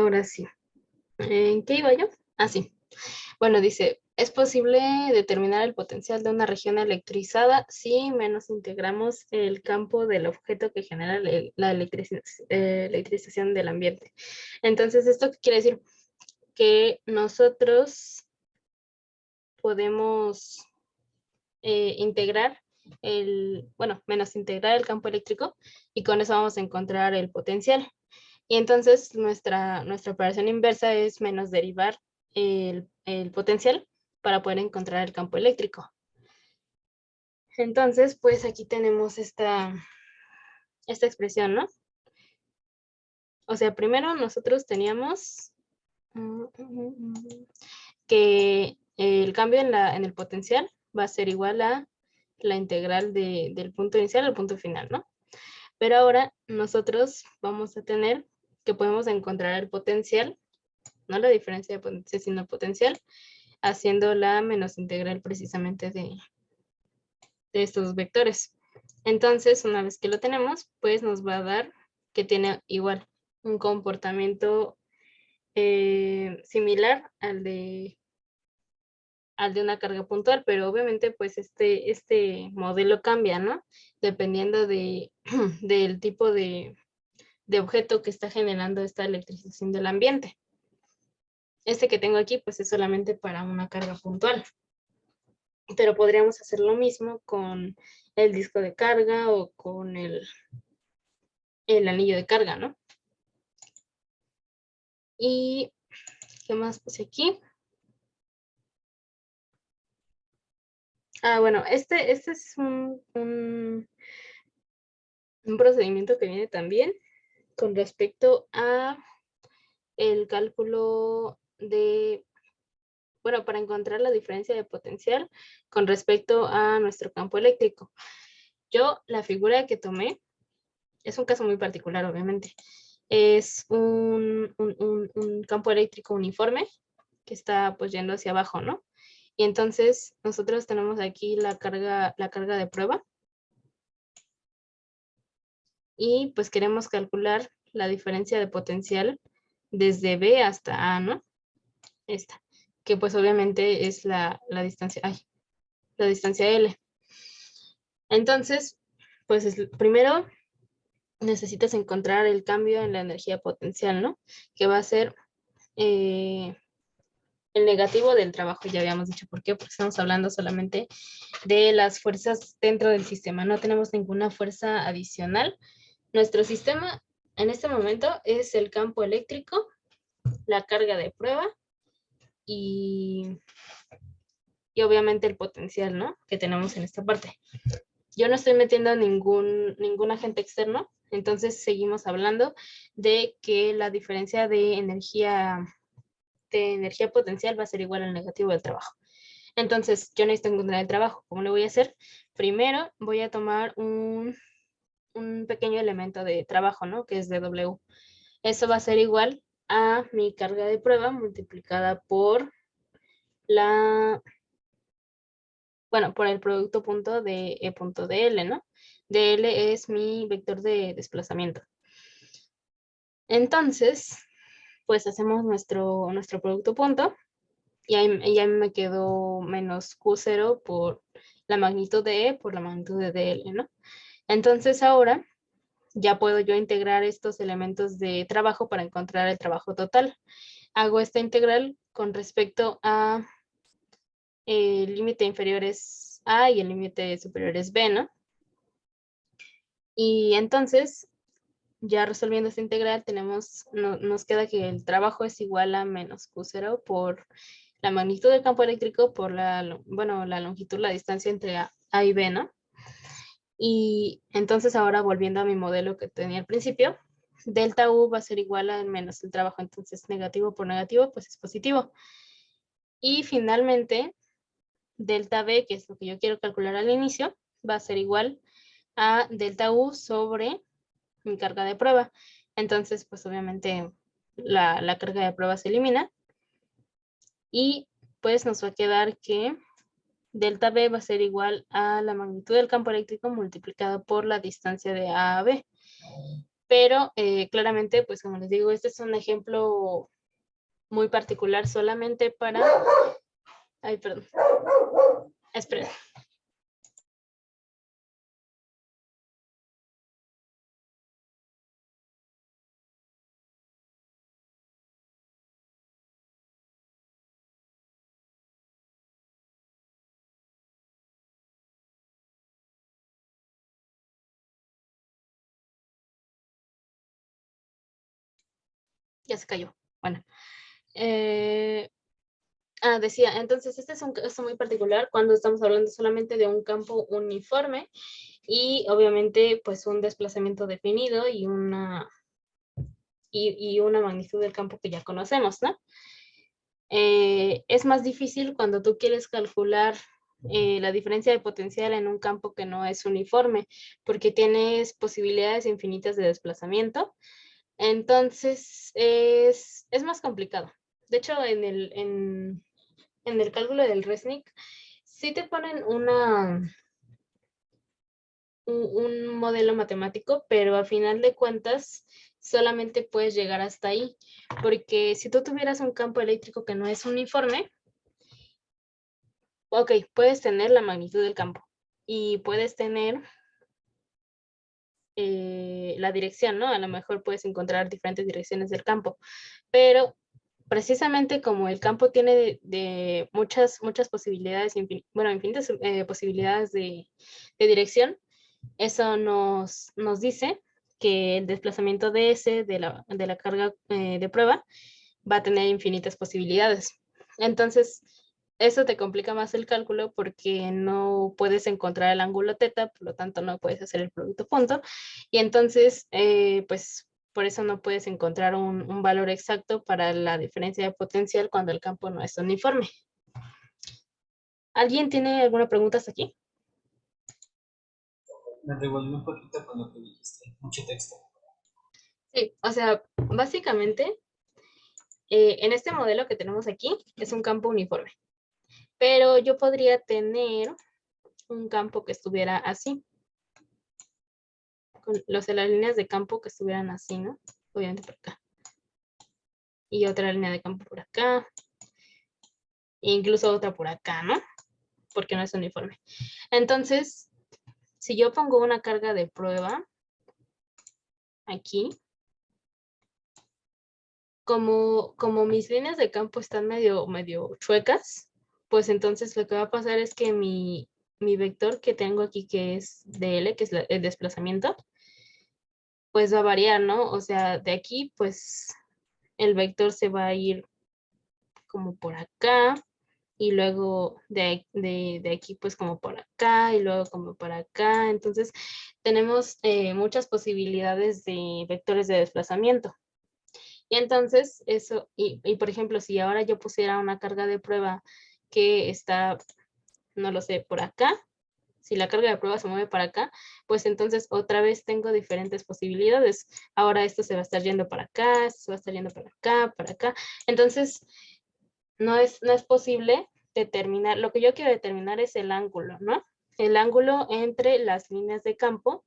ahora sí. ¿En qué iba yo? Ah, sí. Bueno, dice, es posible determinar el potencial de una región electrizada si menos integramos el campo del objeto que genera la electrización del ambiente. Entonces, ¿esto qué quiere decir? Que nosotros podemos integrar menos integrar el campo eléctrico y con eso vamos a encontrar el potencial. Y entonces nuestra operación inversa es menos derivar el potencial para poder encontrar el campo eléctrico. Entonces, pues aquí tenemos esta expresión, ¿no? O sea, primero nosotros teníamos que el cambio en el potencial va a ser igual a la integral del punto inicial al punto final, ¿no? Pero ahora nosotros vamos a tener que podemos encontrar el potencial, no la diferencia de potencial, sino el potencial, haciendo la menos integral precisamente de estos vectores. Entonces, una vez que lo tenemos, pues nos va a dar que tiene igual un comportamiento similar al de una carga puntual, pero obviamente pues este modelo cambia, ¿no? Dependiendo del tipo de objeto que está generando esta electrización del ambiente. Este que tengo aquí pues es solamente para una carga puntual, pero podríamos hacer lo mismo con el disco de carga o con el anillo de carga, ¿no? Y ¿qué más puse aquí? Ah, bueno, este es un procedimiento que viene también con respecto a el cálculo para encontrar la diferencia de potencial con respecto a nuestro campo eléctrico. Yo, la figura que tomé, es un caso muy particular, obviamente. Es un campo eléctrico uniforme que está pues yendo hacia abajo, ¿no? Y entonces nosotros tenemos aquí la carga de prueba y pues queremos calcular la diferencia de potencial desde B hasta A, ¿no? Esta, que pues obviamente es la distancia, la distancia L. Entonces, pues primero necesitas encontrar el cambio en la energía potencial, ¿no? Que va a ser el negativo del trabajo, ya habíamos dicho. ¿Por qué? Porque estamos hablando solamente de las fuerzas dentro del sistema, no tenemos ninguna fuerza adicional. Nuestro sistema en este momento es el campo eléctrico, la carga de prueba y obviamente el potencial, ¿no? Que tenemos en esta parte. Yo no estoy metiendo ningún agente externo, entonces seguimos hablando de que la diferencia de energía potencial va a ser igual al negativo del trabajo. Entonces, yo necesito encontrar el trabajo. ¿Cómo lo voy a hacer? Primero voy a tomar un pequeño elemento de trabajo, ¿no? Que es de W. Eso va a ser igual a mi carga de prueba multiplicada por por el producto punto de E punto de L, ¿no? DL es mi vector de desplazamiento. Entonces, pues hacemos nuestro producto punto y ahí me quedó menos Q0 por la magnitud de E por la magnitud de DL, ¿no? Entonces ahora ya puedo yo integrar estos elementos de trabajo para encontrar el trabajo total. Hago esta integral con respecto a el límite inferior es A y el límite superior es B, ¿no? Y entonces, ya resolviendo esta integral, nos queda que el trabajo es igual a menos Q0 por la magnitud del campo eléctrico por la longitud, la distancia entre A y B, ¿no? Y entonces ahora volviendo a mi modelo que tenía al principio, delta U va a ser igual a menos el trabajo, entonces negativo por negativo pues es positivo. Y finalmente, delta B, que es lo que yo quiero calcular al inicio, va a ser igual a delta U sobre mi carga de prueba. Entonces, pues obviamente la carga de prueba se elimina y pues nos va a quedar que delta B va a ser igual a la magnitud del campo eléctrico multiplicado por la distancia de A a B. Pero claramente, pues como les digo, este es un ejemplo muy particular solamente para... Ay, perdón. Esperen. Ya se cayó. Bueno. Decía, entonces este es un caso muy particular cuando estamos hablando solamente de un campo uniforme y obviamente pues un desplazamiento definido y una magnitud del campo que ya conocemos, ¿no? Es más difícil cuando tú quieres calcular la diferencia de potencial en un campo que no es uniforme, porque tienes posibilidades infinitas de desplazamiento. Entonces, es más complicado. De hecho, en el cálculo del Resnick, sí te ponen un modelo matemático, pero a final de cuentas solamente puedes llegar hasta ahí, porque si tú tuvieras un campo eléctrico que no es uniforme, ok, puedes tener la magnitud del campo y puedes tener la dirección, ¿no? A lo mejor puedes encontrar diferentes direcciones del campo, pero precisamente como el campo tiene de muchas posibilidades, bueno, infinitas posibilidades de dirección, eso nos dice que el desplazamiento de S de la carga de prueba va a tener infinitas posibilidades. Entonces, eso te complica más el cálculo porque no puedes encontrar el ángulo teta, por lo tanto no puedes hacer el producto punto. Y entonces, pues por eso no puedes encontrar un valor exacto para la diferencia de potencial cuando el campo no es uniforme. ¿Alguien tiene alguna pregunta hasta aquí? Me revolví un poquito con lo que dijiste, mucho texto. Sí, o sea, básicamente en este modelo que tenemos aquí es un campo uniforme, pero yo podría tener un campo que estuviera así, con las líneas de campo que estuvieran así, ¿no? Obviamente por acá. Y otra línea de campo por acá, e incluso otra por acá, ¿no? Porque no es uniforme. Entonces, si yo pongo una carga de prueba aquí, como mis líneas de campo están medio chuecas, pues entonces lo que va a pasar es que mi vector que tengo aquí, que es dl, que es el desplazamiento, pues va a variar, ¿no? O sea, de aquí, pues el vector se va a ir como por acá, y luego de aquí, pues como por acá, y luego como por acá. Entonces, tenemos muchas posibilidades de vectores de desplazamiento. Y entonces, eso, y por ejemplo, si ahora yo pusiera una carga de prueba que está, no lo sé, por acá, si la carga de prueba se mueve para acá, pues entonces otra vez tengo diferentes posibilidades. Ahora esto se va a estar yendo para acá, esto se va a estar yendo para acá, para acá. Entonces, no es posible determinar, lo que yo quiero determinar es el ángulo, ¿no? El ángulo entre las líneas de campo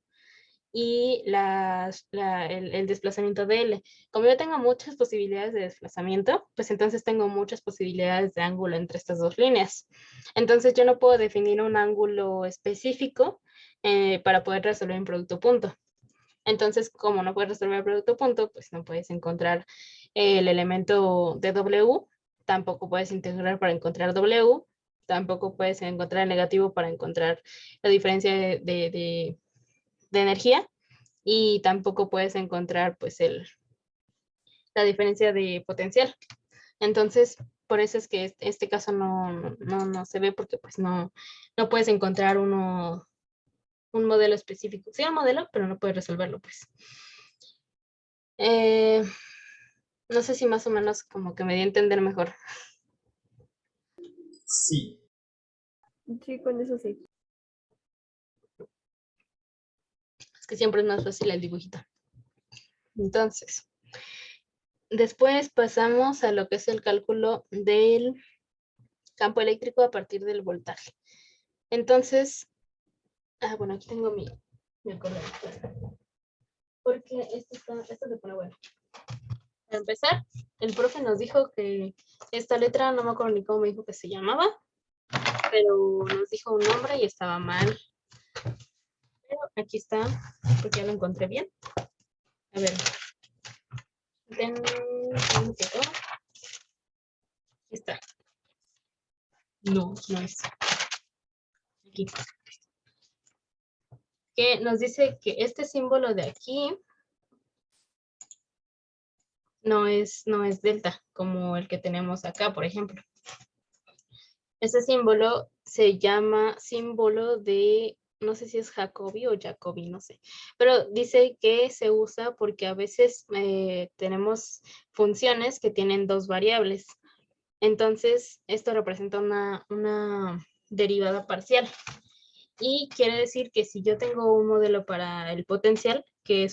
y el desplazamiento de L. Como yo tengo muchas posibilidades de desplazamiento, pues entonces tengo muchas posibilidades de ángulo entre estas dos líneas. Entonces yo no puedo definir un ángulo específico para poder resolver un producto punto. Entonces, como no puedes resolver el producto punto, pues no puedes encontrar el elemento de W, tampoco puedes integrar para encontrar W, tampoco puedes encontrar el negativo para encontrar la diferencia de energía, y tampoco puedes encontrar pues la diferencia de potencial. Entonces, por eso es que este caso no se ve, porque pues no puedes encontrar un modelo específico. Sí, un modelo, pero no puedes resolverlo, pues. Eh, no sé si más o menos como que me di a entender mejor. Sí. Sí, con eso sí. Es que siempre es más fácil el dibujito. Entonces, después pasamos a lo que es el cálculo del campo eléctrico a partir del voltaje. Entonces, bueno, aquí tengo mi acordador. porque esto se pone bueno. Para empezar, el profe nos dijo que esta letra, no me acuerdo ni cómo me dijo que se llamaba, pero nos dijo un nombre y estaba mal. Pero aquí está, porque ya lo encontré bien. A ver. ¿Dónde quedó? Aquí está. No, no es. Aquí. Que nos dice que este símbolo de aquí no es delta, como el que tenemos acá, por ejemplo. Este símbolo se llama símbolo de, no sé si es Jacobi o Jacobi, no sé. Pero dice que se usa porque a veces tenemos funciones que tienen dos variables. Entonces, esto representa una derivada parcial. Y quiere decir que si yo tengo un modelo para el potencial, que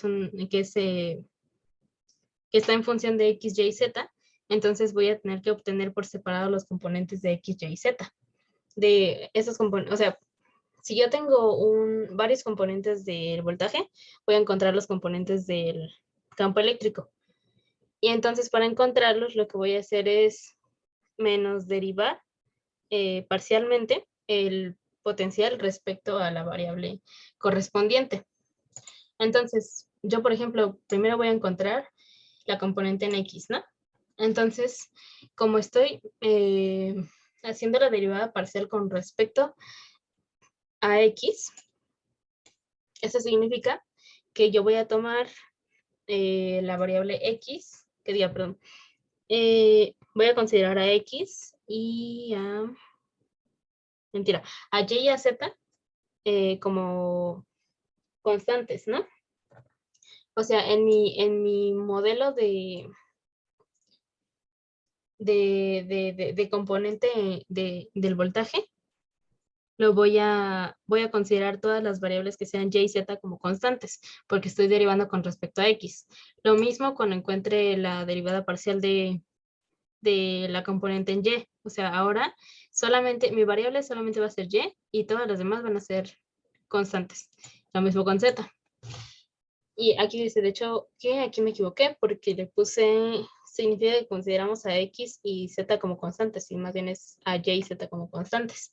está en función de x, y, z, entonces voy a tener que obtener por separado los componentes de x, y, z. De esos componentes, o sea, si yo tengo varios componentes del voltaje, voy a encontrar los componentes del campo eléctrico. Y entonces para encontrarlos lo que voy a hacer es menos derivar parcialmente el potencial respecto a la variable correspondiente. Entonces, yo, por ejemplo, primero voy a encontrar la componente en X, ¿no? Entonces, como estoy haciendo la derivada parcial con respecto a X, eso significa que yo voy a tomar la variable X, que diga, perdón, voy a considerar a X y a Y y a Z como constantes, ¿no? O sea, en mi modelo de componente del voltaje, voy a considerar todas las variables que sean y y z como constantes, porque estoy derivando con respecto a x. Lo mismo cuando encuentre la derivada parcial de la componente en y. O sea, ahora mi variable solamente va a ser y todas las demás van a ser constantes. Lo mismo con z. Y aquí dice, de hecho, que aquí me equivoqué porque le puse, significa que consideramos a x y z como constantes, y más bien es a y y z como constantes.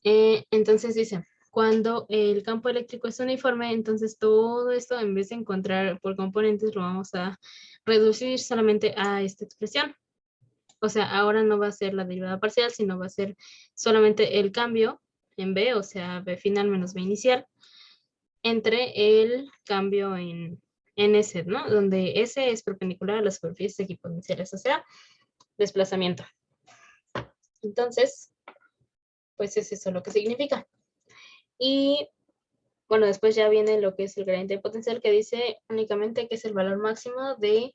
Entonces dice, cuando el campo eléctrico es uniforme, entonces todo esto, en vez de encontrar por componentes, lo vamos a reducir solamente a esta expresión. O sea, ahora no va a ser la derivada parcial, sino va a ser solamente el cambio en b, o sea, b final menos b inicial, entre el cambio en S, ¿no? Donde S es perpendicular a las superficies equipotenciales, o sea, desplazamiento. Entonces, pues es eso lo que significa. Y bueno, después ya viene lo que es el gradiente de potencial, que dice únicamente que es el valor máximo de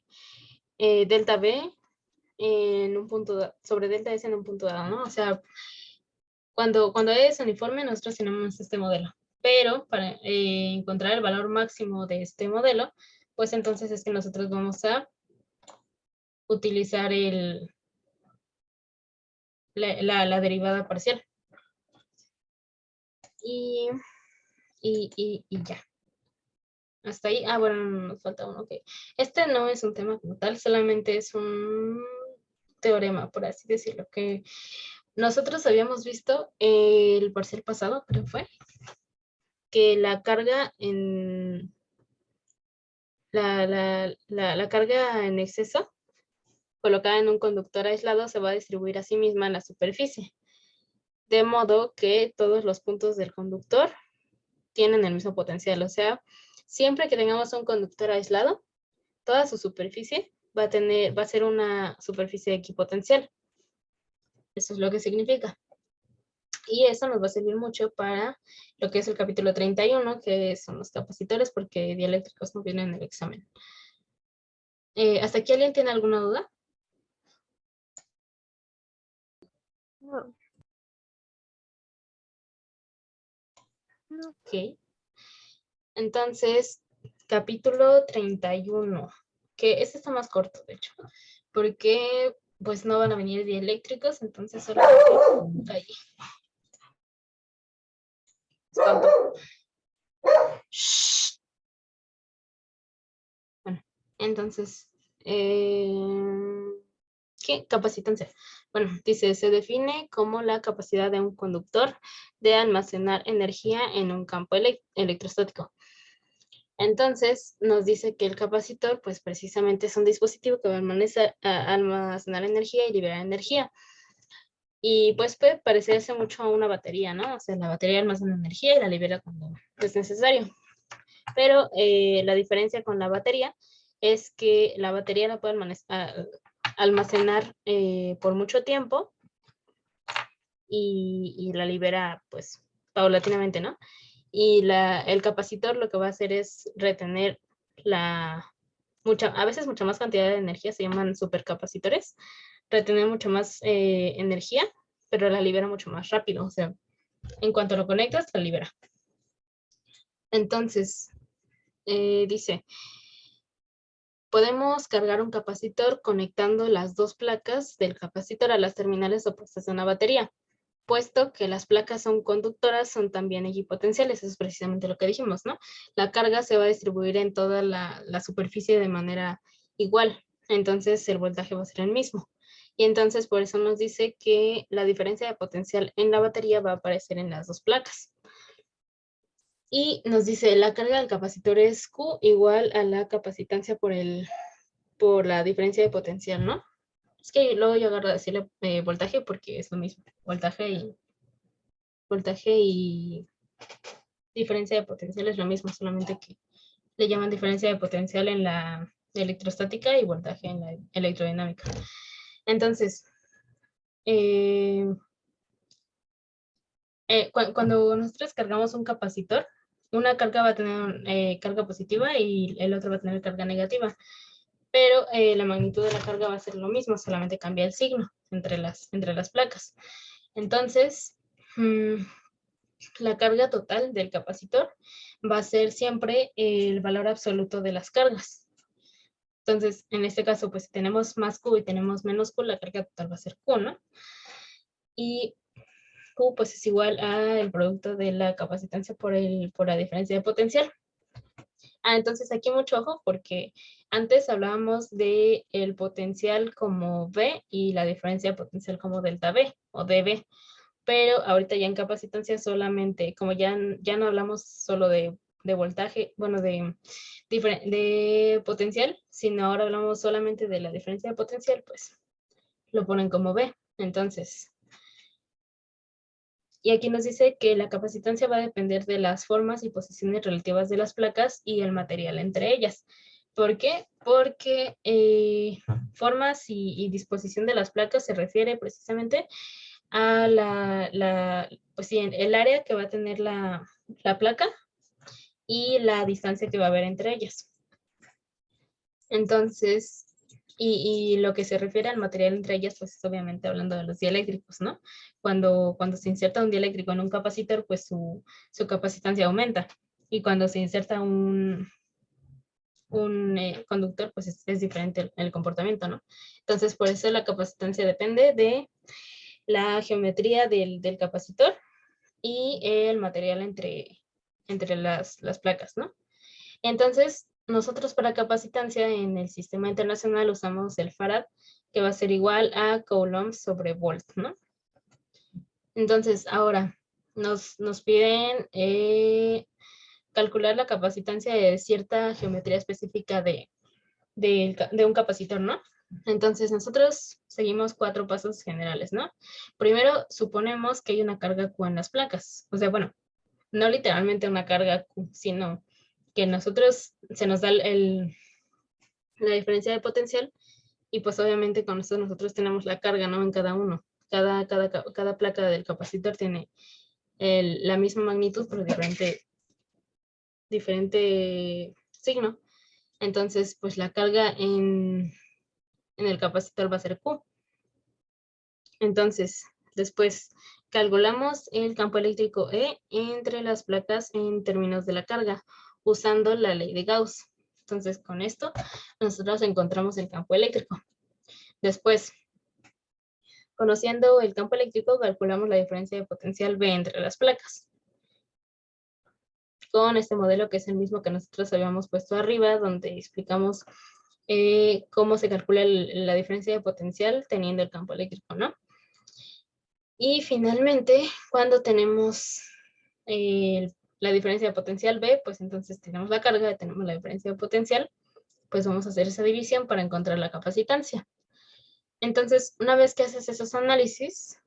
delta B en un punto sobre delta S en un punto dado, ¿no? O sea, cuando es uniforme, nosotros tenemos este modelo. Pero para encontrar el valor máximo de este modelo, pues entonces es que nosotros vamos a utilizar la derivada parcial. Y ya. Hasta ahí. Bueno, nos falta uno. Okay. Este no es un tema como tal, solamente es un teorema, por así decirlo, que nosotros habíamos visto el parcial pasado, creo fue, que la carga en la carga en exceso colocada en un conductor aislado se va a distribuir a sí misma en la superficie, de modo que todos los puntos del conductor tienen el mismo potencial. O sea, siempre que tengamos un conductor aislado, toda su superficie va a ser una superficie equipotencial. Eso es lo que significa. Y eso nos va a servir mucho para lo que es el capítulo 31, que son los capacitores, porque dieléctricos no vienen en el examen. ¿Hasta aquí alguien tiene alguna duda? No. No. Ok. Entonces, capítulo 31, que este está más corto, de hecho, porque pues no van a venir dieléctricos, entonces solamente ahí. Espanto. Entonces, ¿qué? Capacitancia. Bueno, dice, se define como la capacidad de un conductor de almacenar energía en un campo electrostático. Entonces, nos dice que el capacitor, pues precisamente es un dispositivo que va a almacenar energía y liberar energía. Y pues puede parecerse mucho a una batería, ¿no? O sea, la batería almacena energía y la libera cuando es necesario. Pero la diferencia con la batería es que la batería la puede almacenar por mucho tiempo y la libera pues paulatinamente, ¿no? Y el capacitor lo que va a hacer es retener a veces mucha más cantidad de energía, se llaman supercapacitores, retener mucha más energía, pero la libera mucho más rápido, o sea, en cuanto lo conectas, la libera. Entonces, dice, podemos cargar un capacitor conectando las dos placas del capacitor a las terminales opuestas de una batería. Puesto que las placas son conductoras, son también equipotenciales. Eso es precisamente lo que dijimos, ¿no? La carga se va a distribuir en toda la superficie de manera igual. Entonces, el voltaje va a ser el mismo. Y entonces, por eso nos dice que la diferencia de potencial en la batería va a aparecer en las dos placas. Y nos dice, la carga del capacitor es Q igual a la capacitancia por la diferencia de potencial, ¿no? Es que luego yo agarro a decirle voltaje porque es lo mismo. Voltaje y diferencia de potencial es lo mismo, solamente que le llaman diferencia de potencial en la electrostática y voltaje en la electrodinámica. Entonces, cuando nosotros cargamos un capacitor, una carga va a tener carga positiva y el otro va a tener carga negativa. Pero la magnitud de la carga va a ser lo mismo, solamente cambia el signo entre las placas. Entonces, la carga total del capacitor va a ser siempre el valor absoluto de las cargas. Entonces, en este caso, pues si tenemos más Q y tenemos menos Q, la carga total va a ser Q, ¿no? Y Q pues es igual al producto de la capacitancia por la diferencia de potencial. Entonces aquí mucho ojo porque antes hablábamos de el potencial como V y la diferencia de potencial como delta V o dV. Pero ahorita ya en capacitancia solamente, como ya no hablamos solo de voltaje, bueno, de potencial, sino ahora hablamos solamente de la diferencia de potencial, pues lo ponen como V. Entonces, y aquí nos dice que la capacitancia va a depender de las formas y posiciones relativas de las placas y el material entre ellas. ¿Por qué? Porque formas y disposición de las placas se refiere precisamente a pues sí, el área que va a tener la placa y la distancia que va a haber entre ellas. Entonces, y lo que se refiere al material entre ellas, pues es obviamente hablando de los dieléctricos, ¿no? Cuando se inserta un dieléctrico en un capacitor, pues su capacitancia aumenta. Y cuando se inserta un conductor, pues es diferente el comportamiento, ¿no? Entonces, por eso la capacitancia depende de la geometría del capacitor y el material entre las placas, ¿no? Entonces, nosotros para capacitancia en el sistema internacional usamos el farad, que va a ser igual a Coulomb sobre Volt, ¿no? Entonces, ahora nos piden calcular la capacitancia de cierta geometría específica de un capacitor, ¿no? Entonces, nosotros seguimos 4 pasos generales, ¿no? Primero, suponemos que hay una carga Q en las placas. O sea, bueno, no literalmente una carga Q, sino que nosotros se nos da la diferencia de potencial y pues obviamente con esto nosotros tenemos la carga, ¿no? En cada uno. Cada placa del capacitor tiene la misma magnitud, pero diferente signo. Entonces, pues la carga en el capacitor va a ser Q. Entonces, después calculamos el campo eléctrico E entre las placas en términos de la carga, usando la ley de Gauss. Entonces, con esto, nosotros encontramos el campo eléctrico. Después, conociendo el campo eléctrico, calculamos la diferencia de potencial V entre las placas. Con este modelo que es el mismo que nosotros habíamos puesto arriba, donde explicamos cómo se calcula la diferencia de potencial teniendo el campo eléctrico, ¿no? Y finalmente, cuando tenemos la diferencia de potencial B, pues entonces tenemos la carga, tenemos la diferencia de potencial, pues vamos a hacer esa división para encontrar la capacitancia. Entonces, una vez que haces esos análisis,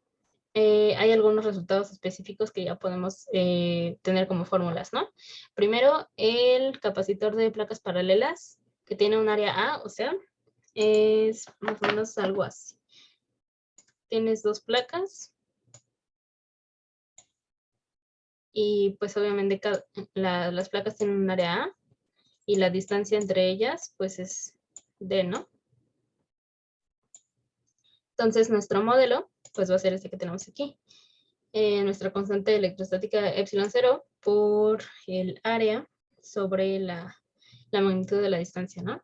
hay algunos resultados específicos que ya podemos tener como fórmulas, ¿no? Primero, el capacitor de placas paralelas, que tiene un área A, o sea, es más o menos algo así. Tienes dos placas y pues obviamente las placas tienen un área A y la distancia entre ellas pues es D, ¿no? Entonces nuestro modelo pues va a ser este que tenemos aquí. Nuestra constante electrostática epsilon 0 por el área sobre la magnitud de la distancia, ¿no?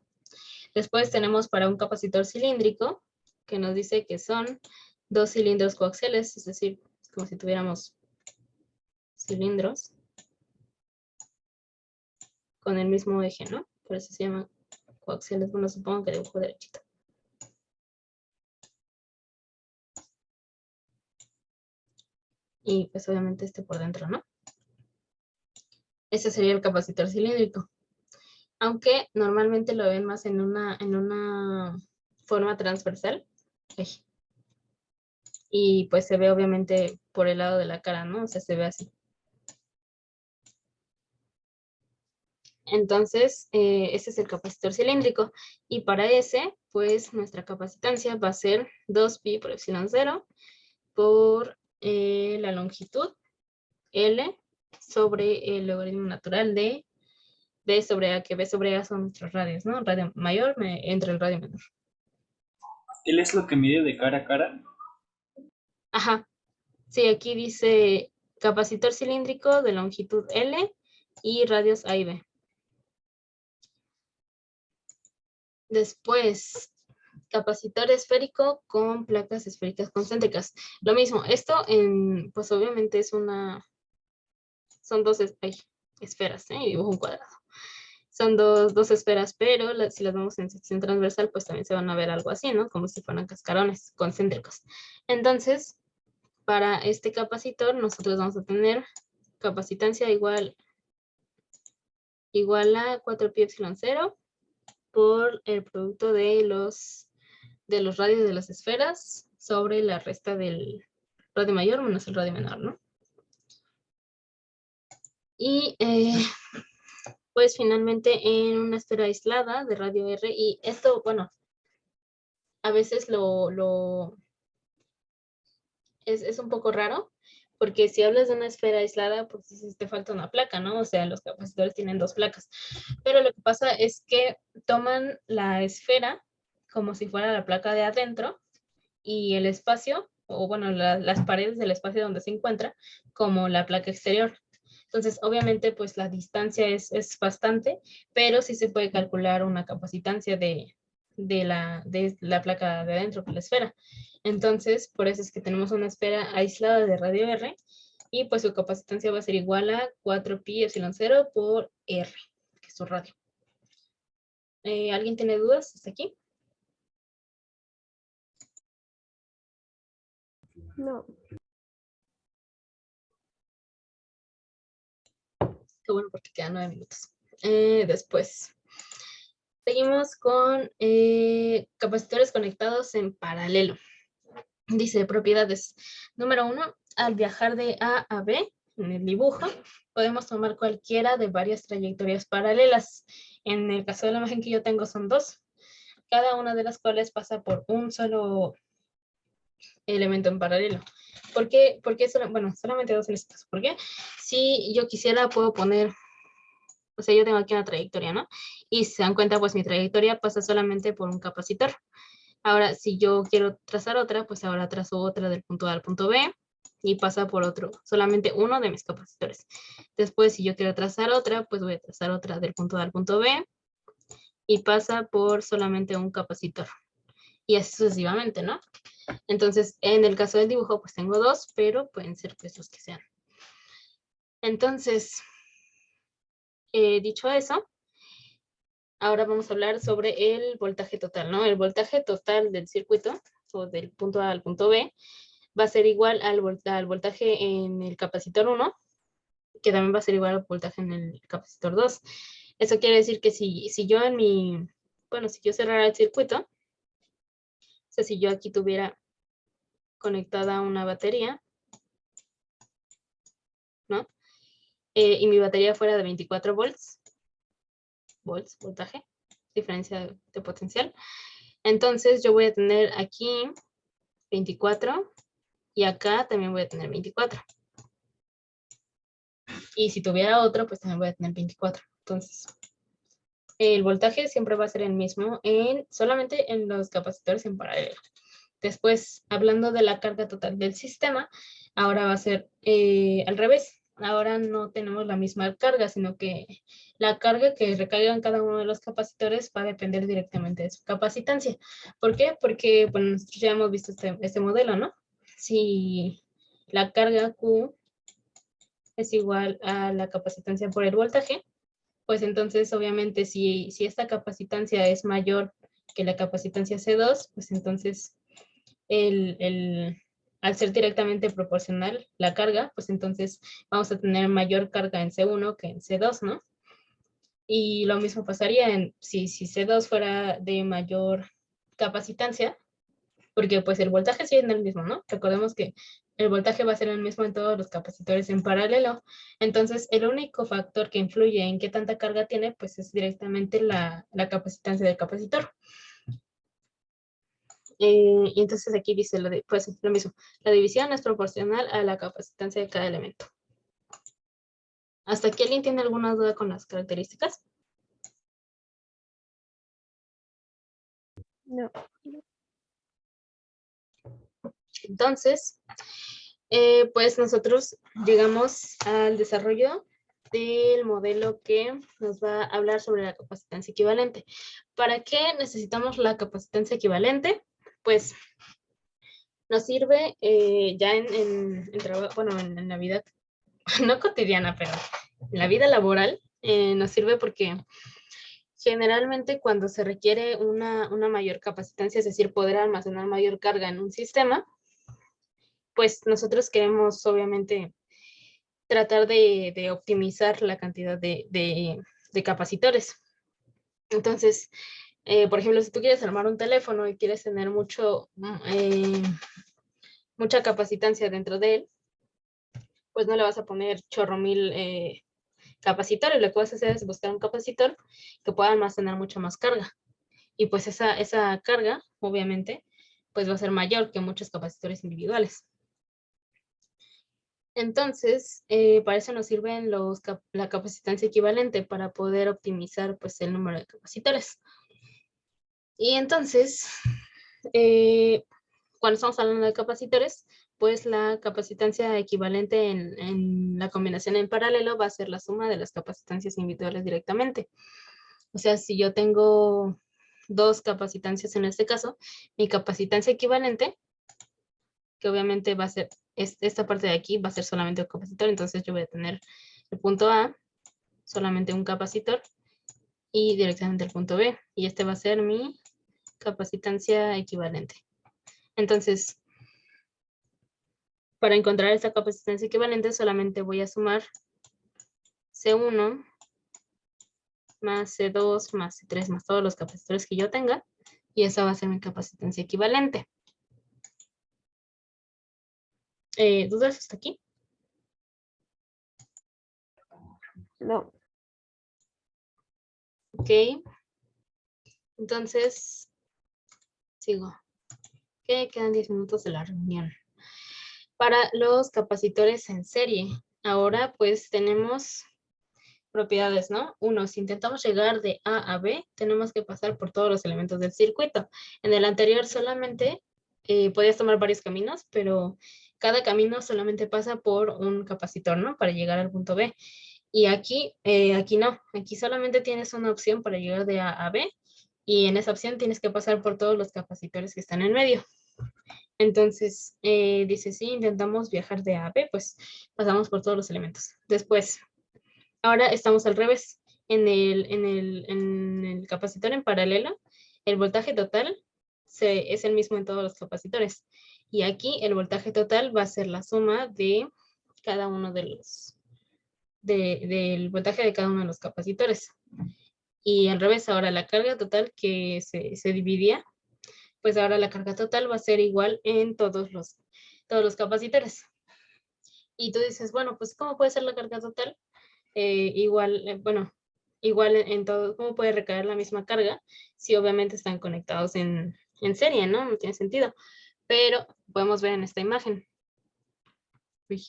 Después tenemos para un capacitor cilíndrico que nos dice que son dos cilindros coaxiales, es decir, como si tuviéramos cilindros con el mismo eje, ¿no? Por eso se llama coaxiales. Bueno, supongo que dibujo derechito. Y pues obviamente este por dentro, ¿no? Ese sería el capacitor cilíndrico. Aunque normalmente lo ven más en una forma transversal. Y pues se ve obviamente por el lado de la cara, ¿no? O sea, se ve así. Entonces, ese es el capacitor cilíndrico. Y para ese, pues nuestra capacitancia va a ser 2pi por epsilon 0 por la longitud L sobre el logaritmo natural de B sobre A, que B sobre A son nuestros radios, ¿no? Radio mayor entre el radio menor. ¿Él es lo que mide de cara a cara? Ajá. Sí, aquí dice capacitor cilíndrico de longitud L y radios A y B. Después, capacitor esférico con placas esféricas concéntricas. Lo mismo, esto pues obviamente son dos esferas, y dibujo un cuadrado. Son dos esferas, pero si las vemos en sección transversal, pues también se van a ver algo así, ¿no? Como si fueran cascarones concéntricos. Entonces, para este capacitor, nosotros vamos a tener capacitancia igual a 4pi epsilon 0 por el producto de los radios de las esferas sobre la resta del radio mayor menos el radio menor, ¿no? Y pues finalmente en una esfera aislada de radio R, y esto, bueno, a veces es un poco raro, porque si hablas de una esfera aislada, pues te falta una placa, ¿no? O sea, los capacitores tienen dos placas. Pero lo que pasa es que toman la esfera como si fuera la placa de adentro y el espacio, o bueno, las paredes del espacio donde se encuentra, como la placa exterior. Entonces, obviamente, pues la distancia es bastante, pero sí se puede calcular una capacitancia de la placa de adentro, que la esfera. Entonces, por eso es que tenemos una esfera aislada de radio R, y pues su capacitancia va a ser igual a 4pi epsilon 0 por R, que es su radio. ¿Alguien tiene dudas hasta aquí? No. Qué bueno, porque quedan 9 minutos. Después, seguimos con capacitores conectados en paralelo. Dice propiedades. Número 1, al viajar de A a B, en el dibujo, podemos tomar cualquiera de varias trayectorias paralelas. En el caso de la imagen que yo tengo son dos, cada una de las cuales pasa por un solo elemento en paralelo. ¿Por qué bueno, solamente dos en este caso? ¿Por qué? Si yo quisiera, puedo poner, o sea, yo tengo aquí una trayectoria, ¿no? Y si se dan cuenta, pues mi trayectoria pasa solamente por un capacitor. Ahora, si yo quiero trazar otra, pues ahora trazo otra del punto A al punto B y pasa por solamente uno de mis capacitores. Después, si yo quiero trazar otra, pues voy a trazar otra del punto A al punto B y pasa por solamente un capacitor. Y así sucesivamente, ¿no? Entonces, en el caso del dibujo, pues tengo dos, pero pueden ser pues los que sean. Entonces, dicho eso, ahora vamos a hablar sobre el voltaje total, ¿no? El voltaje total del circuito, o del punto A al punto B, va a ser igual al voltaje en el capacitor 1, que también va a ser igual al voltaje en el capacitor 2. Eso quiere decir que si yo si yo cerrara el circuito, o sea, si yo aquí tuviera conectada una batería, ¿no? Y mi batería fuera de 24 volts, voltaje, diferencia de potencial, entonces yo voy a tener aquí 24 y acá también voy a tener 24. Y si tuviera otro, pues también voy a tener 24. Entonces, el voltaje siempre va a ser el mismo solamente en los capacitores en paralelo. Después, hablando de la carga total del sistema, ahora va a ser al revés. Ahora no tenemos la misma carga, sino que la carga que recaiga en cada uno de los capacitores va a depender directamente de su capacitancia. ¿Por qué? Porque bueno, nosotros ya hemos visto este modelo, ¿no? Si la carga Q es igual a la capacitancia por el voltaje, pues entonces obviamente si esta capacitancia es mayor que la capacitancia C2, pues entonces al ser directamente proporcional la carga, pues entonces vamos a tener mayor carga en C1 que en C2, ¿no? Y lo mismo pasaría si C2 fuera de mayor capacitancia, porque pues el voltaje sigue en el mismo, ¿no? Recordemos que el voltaje va a ser el mismo en todos los capacitores en paralelo. Entonces, el único factor que influye en qué tanta carga tiene, pues es directamente la capacitancia del capacitor. Y entonces aquí dice pues lo mismo. La división es proporcional a la capacitancia de cada elemento. ¿Hasta aquí alguien tiene alguna duda con las características? No. Entonces, pues nosotros llegamos al desarrollo del modelo que nos va a hablar sobre la capacitancia equivalente. ¿Para qué necesitamos la capacitancia equivalente? Pues nos sirve ya en la vida, no cotidiana, pero en la vida laboral, nos sirve porque generalmente cuando se requiere una mayor capacitancia, es decir, poder almacenar mayor carga en un sistema, pues nosotros queremos obviamente tratar de optimizar la cantidad de capacitores. Entonces, por ejemplo, si tú quieres armar un teléfono y quieres tener mucha capacitancia dentro de él, pues no le vas a poner chorro mil capacitores. Lo que vas a hacer es buscar un capacitor que pueda almacenar mucha más carga. Y pues esa carga, obviamente, pues va a ser mayor que muchos capacitores individuales. Entonces, para eso nos sirven la capacitancia equivalente para poder optimizar pues, el número de capacitores. Y entonces, cuando estamos hablando de capacitores, pues la capacitancia equivalente en la combinación en paralelo va a ser la suma de las capacitancias individuales directamente. O sea, si yo tengo dos capacitancias en este caso, mi capacitancia equivalente, que obviamente va a ser, esta parte de aquí va a ser solamente un capacitor, entonces yo voy a tener el punto A, solamente un capacitor, y directamente el punto B, y este va a ser mi capacitancia equivalente. Entonces, para encontrar esta capacitancia equivalente, solamente voy a sumar C1 más C2 más C3 más todos los capacitores que yo tenga, y esa va a ser mi capacitancia equivalente. ¿Dudas hasta aquí? No. Ok. Entonces, sigo. Ok, quedan 10 minutos de la reunión. Para los capacitores en serie, ahora pues tenemos propiedades, ¿no? Uno, si intentamos llegar de A a B, tenemos que pasar por todos los elementos del circuito. En el anterior solamente podías tomar varios caminos, pero cada camino solamente pasa por un capacitor, ¿no? Para llegar al punto B. Y aquí no, aquí solamente tienes una opción para llegar de A a B, y en esa opción tienes que pasar por todos los capacitores que están en medio. Entonces, dice, si intentamos viajar de A a B, pues pasamos por todos los elementos. Después, ahora estamos al revés. en el capacitor en paralelo, el voltaje total es el mismo en todos los capacitores. Y aquí el voltaje total va a ser la suma de cada uno de los, del voltaje de cada uno de los capacitores. Y al revés, ahora la carga total que se dividía, pues ahora la carga total va a ser igual en todos los capacitores. Y tú dices, bueno, pues ¿cómo puede ser la carga total? Igual en todo, ¿cómo puede recaer la misma carga si obviamente están conectados en serie, ¿no? No tiene sentido. Pero podemos ver en esta imagen. Uy,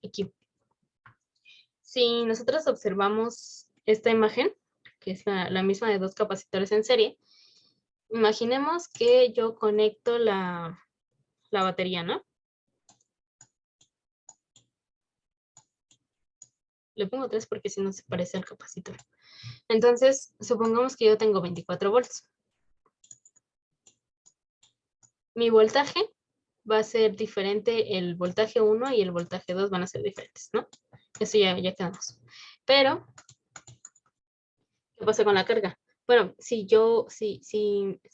aquí. Si nosotros observamos esta imagen, que es la misma de dos capacitores en serie, imaginemos que yo conecto la batería, ¿no? Le pongo 3 porque si no se parece al capacitor. Entonces, supongamos que yo tengo 24 volts. Mi voltaje va a ser diferente, el voltaje 1 y el voltaje 2 van a ser diferentes, ¿no? Eso ya quedamos. Pero, ¿qué pasa con la carga? Bueno, si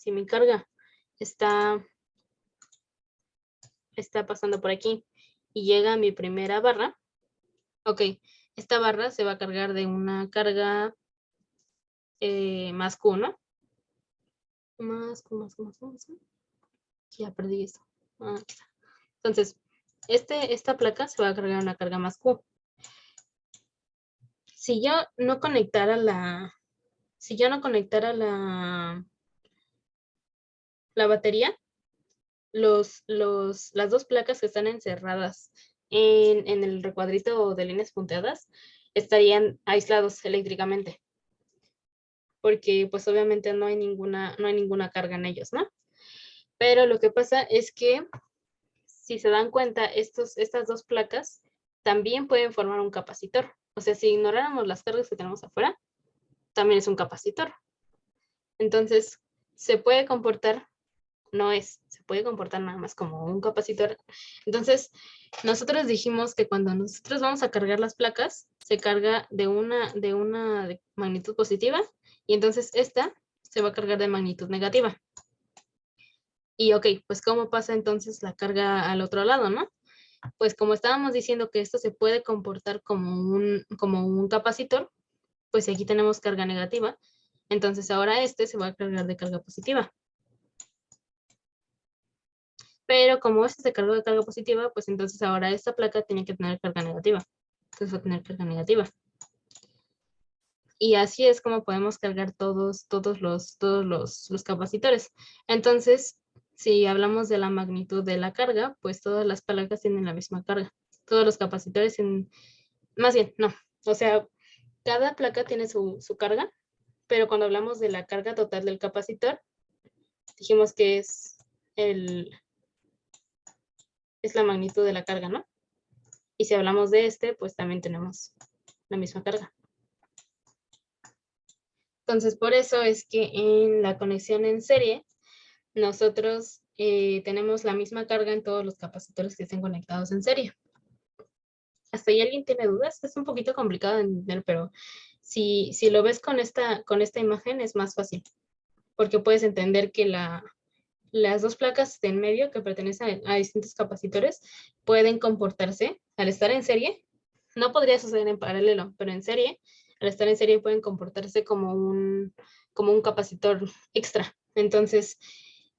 mi carga está pasando por aquí y llega a mi primera barra, ok, esta barra se va a cargar de una carga más Q, ¿no? Más Q. Ya perdí esto. Ah, aquí está. Entonces, esta placa se va a cargar una carga más Q. Si yo no conectara la batería, las dos placas que están encerradas en el recuadrito de líneas punteadas estarían aislados eléctricamente. Porque pues obviamente no hay ninguna carga en ellos, ¿no? Pero lo que pasa es que, si se dan cuenta, estas dos placas también pueden formar un capacitor. O sea, si ignoráramos las cargas que tenemos afuera, también es un capacitor. Entonces, se puede comportar nada más como un capacitor. Entonces, nosotros dijimos que cuando nosotros vamos a cargar las placas, se carga de una de magnitud positiva, y entonces esta se va a cargar de magnitud negativa. Y ok, pues ¿cómo pasa entonces la carga al otro lado, no? Pues como estábamos diciendo que esto se puede comportar como un capacitor, pues aquí tenemos carga negativa, entonces ahora este se va a cargar de carga positiva. Pero como este se cargó de carga positiva, pues entonces ahora esta placa tiene que tener carga negativa. Entonces va a tener carga negativa. Y así es como podemos cargar todos los capacitores. Entonces, si hablamos de la magnitud de la carga, pues todas las placas tienen la misma carga. Todos los capacitores más bien, no. O sea, cada placa tiene su carga, pero cuando hablamos de la carga total del capacitor, dijimos que es la magnitud de la carga, ¿no? Y si hablamos de pues también tenemos la misma carga. Entonces, por eso es que en la conexión en serie, nosotros tenemos la misma carga en todos los capacitores que estén conectados en serie. ¿Hasta ahí alguien tiene dudas? Es un poquito complicado de entender, pero si lo ves con esta imagen es más fácil, porque puedes entender que las dos placas de en medio que pertenecen a distintos capacitores pueden comportarse al estar en serie. No podría suceder en paralelo, pero en serie, al estar en serie pueden comportarse como un capacitor extra. Entonces,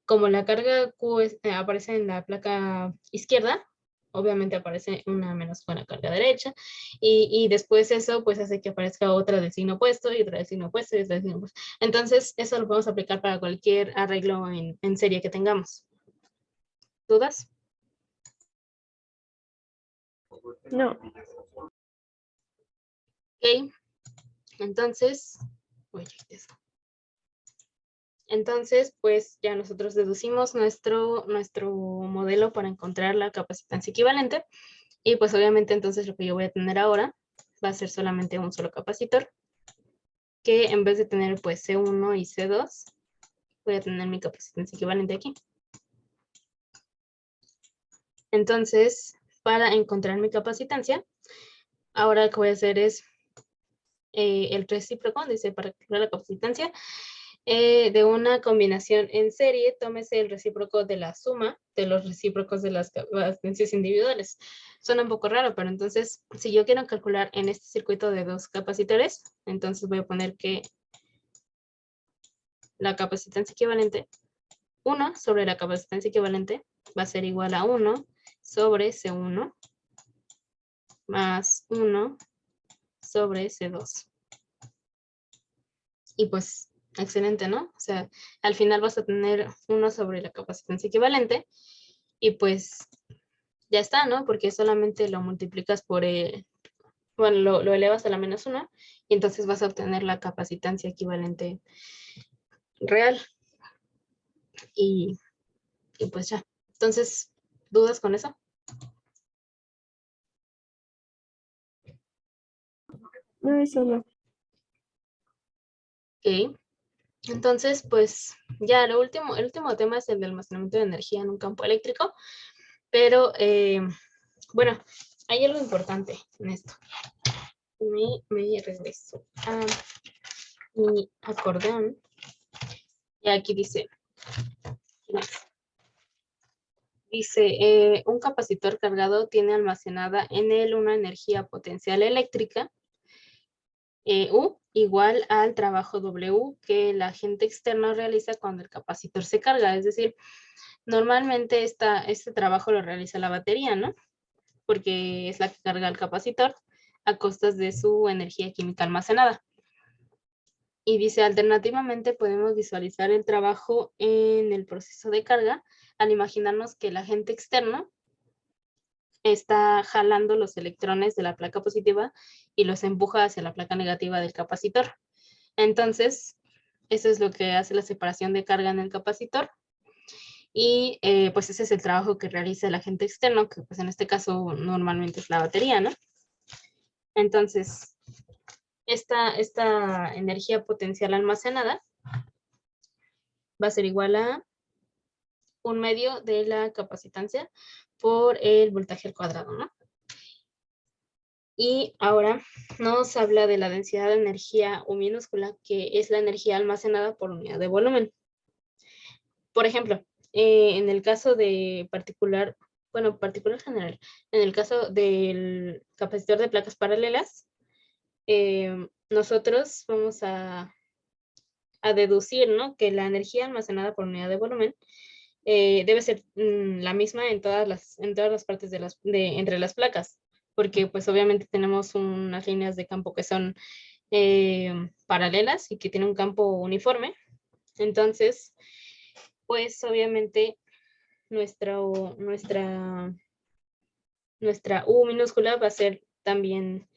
como la carga Q aparece en la placa izquierda, obviamente aparece una menos con la carga derecha, y después eso pues hace que aparezca otra del signo opuesto, y otra del signo opuesto, y otra del signo opuesto. Entonces, eso lo podemos aplicar para cualquier arreglo en serie que tengamos. ¿Dudas? No. Ok, entonces, pues ya nosotros deducimos nuestro modelo para encontrar la capacitancia equivalente, y pues obviamente entonces lo que yo voy a tener ahora va a ser solamente un solo capacitor, que en vez de tener pues C1 y C2, voy a tener mi capacitancia equivalente aquí. Entonces, para encontrar mi capacitancia, ahora lo que voy a hacer es el recíproco, dice para calcular la capacitancia, de una combinación en serie, tómese el recíproco de la suma de los recíprocos de las capacitancias individuales. Suena un poco raro, pero entonces, si yo quiero calcular en este circuito de dos capacitores, entonces voy a poner que la capacitancia equivalente, 1 sobre la capacitancia equivalente, va a ser igual a 1 sobre C1 más 1 sobre C2. Y pues, excelente, ¿no? O sea, al final vas a tener 1 sobre la capacitancia equivalente y pues ya está, ¿no? Porque solamente lo multiplicas por, bueno, lo elevas a la menos 1 y entonces vas a obtener la capacitancia equivalente real. Y pues ya. Entonces, ¿dudas con eso? No, eso no. Ok. Entonces, pues ya el último tema es el de almacenamiento de energía en un campo eléctrico, pero bueno, hay algo importante en esto. Me regreso a mi acordeón y aquí dice, un capacitor cargado tiene almacenada en él una energía potencial eléctrica U igual al trabajo W que el agente externo realiza cuando el capacitor se carga. Es decir, normalmente este trabajo lo realiza la batería, ¿no? Porque es la que carga el capacitor a costas de su energía química almacenada. Y dice, alternativamente podemos visualizar el trabajo en el proceso de carga al imaginarnos que el agente externo está jalando los electrones de la placa positiva y los empuja hacia la placa negativa del capacitor. Entonces, eso es lo que hace la separación de carga en el capacitor. Y pues ese es el trabajo que realiza el agente externo, que pues en este caso normalmente es la batería, ¿no? Entonces, esta energía potencial almacenada va a ser igual a 1/2 de la capacitancia por el voltaje al cuadrado, ¿no? Y ahora nos habla de la densidad de energía U minúscula, que es la energía almacenada por unidad de volumen. Por ejemplo, en el caso de particular general, en el caso del capacitor de placas paralelas, nosotros vamos a deducir, ¿no?, que la energía almacenada por unidad de volumen debe ser la misma en todas las partes entre las placas, porque pues obviamente tenemos unas líneas de campo que son paralelas y que tienen un campo uniforme. Entonces, pues obviamente nuestra U minúscula va a ser también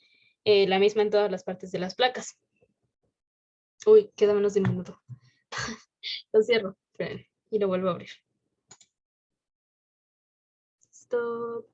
la misma en todas las partes de las placas. Uy, queda menos de un minuto. Lo cierro, y lo vuelvo a abrir. Esto.